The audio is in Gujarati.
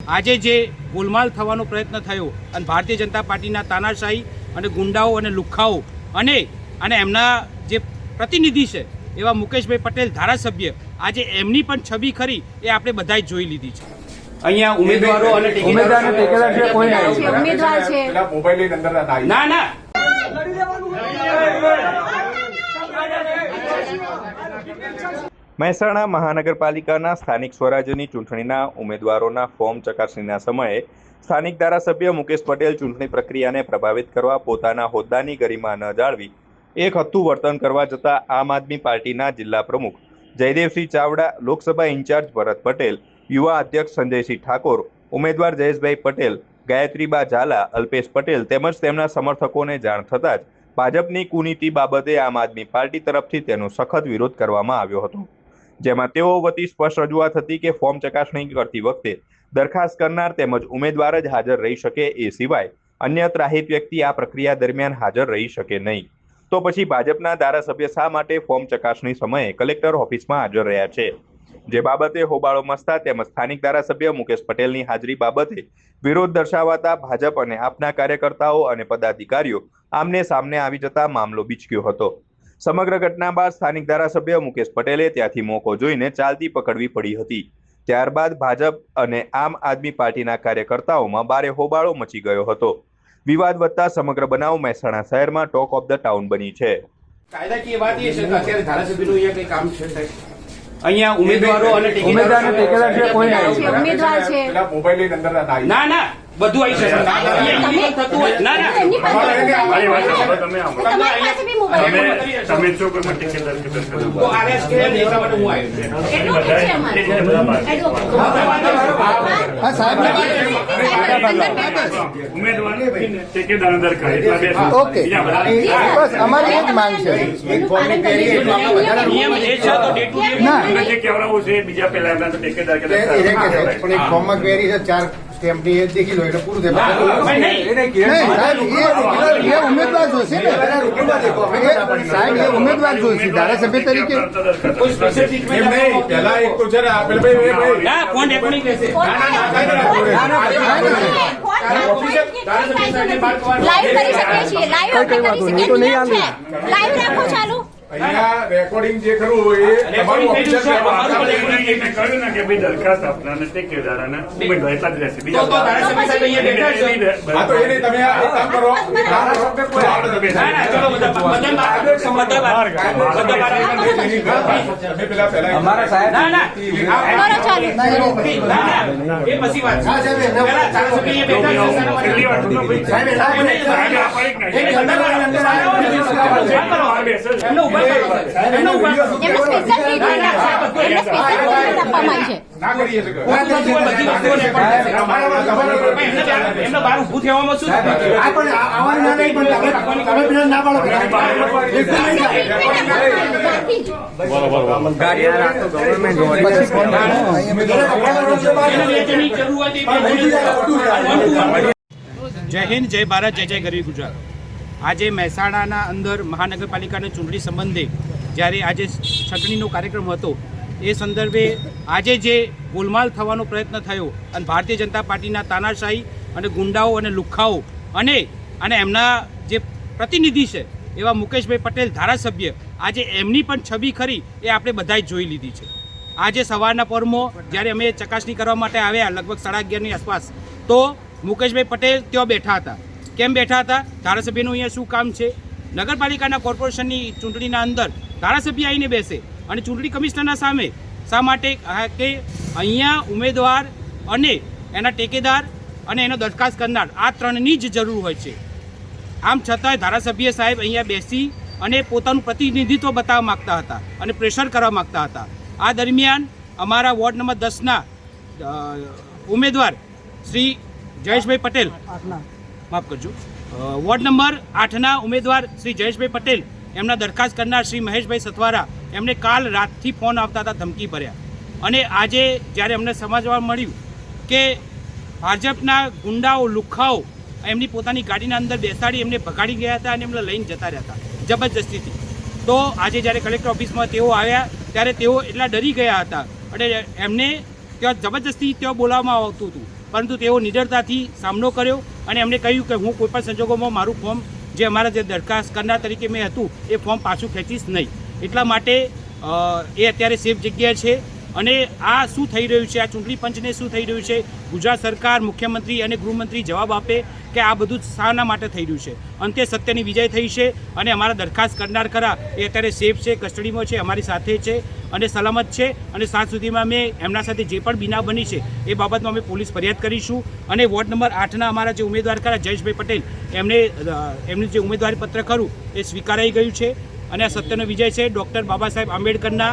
આજે જે ગોલમાલ થવાનો પ્રયત્ન થયો અને ભારતીય જનતા પાર્ટીના તાનાશાહી અને ગુંડાઓ અને લુખ્ખાઓ અને એમના જે પ્રતિનિધિ છે એવા મુકેશભાઈ પટેલ ધારાસભ્ય આજે એમની પણ છબી ખરી એ આપણે બધાએ જોઈ લીધી છે। અહીંયા ઉમેદવારો અને ટેકેદાર છે, કોઈ ઉમેદવાર છે ના ના મહેસાણા મહાનગરપાલિકાના સ્થાનિક સ્વરાજ્યની ચૂંટણીના ઉમેદવારોના ફોર્મ ચકાસણીના સમયે સ્થાનિક ધારાસભ્ય મુકેશ પટેલ ચૂંટણી પ્રક્રિયાને પ્રભાવિત કરવા પોતાના હોદ્દાની ગરિમા ન જાળવી એક હત્તું વર્તન કરવા જતાં આમ આદમી પાર્ટીના જિલ્લા પ્રમુખ જયદેવસિંહ ચાવડા, લોકસભા ઇન્ચાર્જ ભરત પટેલ, યુવા અધ્યક્ષ સંજયસિંહ ઠાકોર, ઉમેદવાર જયેશભાઈ પટેલ, ગાયત્રીબા ઝાલા, અલ્પેશ પટેલ તેમજ તેમના સમર્થકોને જાણ થતાં જ ભાજપની કુનીતિ બાબતે આમ આદમી પાર્ટી તરફથી તેનો સખત વિરોધ કરવામાં આવ્યો હતો, જેમાં તેઓ વતી સ્પષ્ટ રજૂઆત હતી કે ફોર્મ ચકાસણી કરતી વખતે દરખાસ્ત કરનાર તેમજ ઉમેદવાર જ હાજર રહી શકે, એ સિવાય અન્ય ત્રાહિત વ્યક્તિ આ પ્રક્રિયા દરમિયાન હાજર રહી શકે નહીં। તો પછી ભાજપના ધારાસભ્ય શા માટે ફોર્મ ચકાસણી સમયે કલેક્ટર ઓફિસમાં હાજર રહ્યા છે, જે બાબતે હોબાળો મચતા તેમજ સ્થાનિક ધારાસભ્ય મુકેશ પટેલની હાજરી બાબતે વિરોધ દર્શાવાતા ભાજપ અને આપના કાર્યકર્તાઓ અને પદાધિકારીઓ આમને સામને આવી જતા મામલો બીચક્યો હતો। સમગ્ર ઘટના બાદ સ્થાનિક ધારાસભ્ય મુકેશ પટેલે ત્યાંથી મોકો જોઈને ચાલતી પકડવી પડી હતી। ત્યારબાદ ભાજપ અને આમ આદમી પાર્ટીના કાર્યકર્તાઓમાં ભારે હોબાળો મચી ગયો હતો। વિવાદ વધતા સમગ્ર બનાવ મહેસાણા શહેરમાં ટોક ઓફ ધ ટાઉન બની છે। કાયદાકીય વાત એ છે કે અત્યારે ધારાસભ્યનું અહીંયા કંઈ કામ છે સાહેબ? અહીંયા ઉમેદવારો અને ટેકેદાર છે, કોઈ ઉમેદવાર છે ના ના બધું આવી શકે ના ના તમે છો કોઈ ટેકેદાર તો આરએસ કે એટલા માટે હું આવ્યો ઉમેદવાર ટેકેદાર અંદર કરે ઓકે, બસ અમારી એક માંગ છે। નિયમ એ છે તો ડે ટુ ડે જે કહેવાવું છે બીજા પહેલા એમના તો ટેકેદાર પણ એક ફોર્મમાં ક્વેરી છે 4 સ્ટેમ્પની એ દેખી લો એટલે પૂરું થાય। નહીં સાહેબ, એ ઉમેદવાર જોશે ને સાહેબ, એ ઉમેદવાર જોશે ધારાસભ્ય તરીકે। કોઈ સ્પેસિફિક પહેલા એક તો છે ને આપેલ ભાઈ ના ફોન રેકોર્ડિંગ રહેશે લાઈવ કરી શકીએ છીએ, લાઈવ કરી શકીએ, નિયમ છે, લાઈવ રાખો ચાલુ। અહીંયા રેકોર્ડિંગ જે ખરું એ તમારું ઓફિશિયલ કહ્યું ને કે ભાઈ દરખાસ્ત આપનાર અને ટેકેદાર અને ઉમેદવાર એટલા જ રહેશે બીજા ધારાસભ્ય સાહેબ અહીંયા બેઠા છે। હા તો એને તમે એક કામ કરો અમારા સાહેબ ના ના કરો ચાલુ। એ પછી વાત ધારાસભ્ય ના કરીએ એમને બહાર ઉભું થવામાં શું જય હિન્દ, જય ભારત, જય જય ગરવી ગુજરાત। આજે મહેસાણાના અંદર મહાનગરપાલિકાની ચૂંટણી સંબંધે જ્યારે આજે છટણીનો કાર્યક્રમ હતો એ સંદર્ભે આજે જે ગોલમાલ થવાનો પ્રયત્ન થયો અને ભારતીય જનતા પાર્ટીના તાનાશાહી અને ગુંડાઓ અને લુખ્ખાઓ અને એમના જે પ્રતિનિધિ છે એવા મુકેશભાઈ પટેલ ધારાસભ્ય આજે એમની પણ છબી ખરી એ આપણે બધાએ જોઈ લીધી છે। આજે સવારના પરમાં જ્યારે અમે ચકાસણી કરવા માટે આવ્યા લગભગ 11:30ની આસપાસ તો મુકેશભાઈ પટેલ ત્યાં બેઠા હતા। કેમ બેઠા હતા? ધારાસભ્યનું અહીંયા શું કામ છે? નગરપાલિકાના કોર્પોરેશનની ચૂંટણીના અંદર ધારાસભ્ય આવીને બેસે અને ચૂંટણી કમિશનરના સામે શા માટે કે અહીંયા ઉમેદવાર અને એના ટેકેદાર અને એનો દરખાસ્ત કરનાર આ ત્રણની જ જરૂર હોય છે। આમ છતાંય ધારાસભ્ય સાહેબ અહીંયા બેસી અને પોતાનું પ્રતિનિધિત્વ બતાવવા માગતા હતા અને પ્રેશર કરવા માગતા હતા। આ દરમિયાન અમારા વોર્ડ નંબર 10ના ઉમેદવાર શ્રી જયેશભાઈ પટેલ, માફ કરજો, વોર્ડ નંબર 8ના ઉમેદવાર શ્રી જયેશભાઈ પટેલ, એમના દરખાસ્ત કરનાર શ્રી મહેશભાઈ સથવારા એમને કાલ રાતથી ફોન આવતા હતા ધમકી ભર્યા। અને આજે જ્યારે અમને સમજવા મળ્યું કે ભાજપના ગુંડાઓ લુખ્ખાઓ એમની પોતાની ગાડીના અંદર બેસાડી એમને ભગાડી ગયા હતા અને એમને લઈને જતા રહ્યા હતા જબરજસ્તીથી, તો આજે જ્યારે કલેક્ટર ઓફિસમાં તેઓ આવ્યા ત્યારે તેઓ એટલા ડરી ગયા હતા અને એમને ત્યાં જબરજસ્તી ત્યાં બોલાવવામાં આવતું હતું પરંતુ તેઓ નિડરતાથી સામનો કર્યો અને એમણે કહ્યું કે હું કોઈપણ સંજોગોમાં મારું ફોર્મ જે અમારા જે દરખાસ્ત કરનાર તરીકે મેં હતું એ ફોર્મ પાછું ખેંચીશ નહીં. એટલા માટે એ અત્યારે સેફ જગ્યાએ છે. અને આ શું થઈ રહ્યું છે, આ ચૂંટણી પંચને શું થઈ રહ્યું છે, ગુજરાત સરકાર, મુખ્યમંત્રી અને ગૃહમંત્રી જવાબ આપે કે આ બધું શાના માટે થઈ રહ્યું છે. અંતે સત્યની વિજય થઈ છે અને અમારા દરખાસ્ત કરનાર ખરા એ અત્યારે સેફ છે, કસ્ટડીમાં છે, અમારી સાથે છે અને સલામત છે. અને સાંજ સુધીમાં અમે એમના સાથે જે પણ બનાવ બની છે એ બાબતમાં અમે પોલીસ ફરિયાદ કરીશું. અને વોર્ડ નંબર 8ના અમારા જે ઉમેદવાર ખરા જયેશભાઈ પટેલ એમનું જે ઉમેદવારી પત્ર ખરું એ સ્વીકારાઈ ગયું છે અને આ સત્યનો વિજય છે. ડૉક્ટર બાબા સાહેબ આંબેડકરના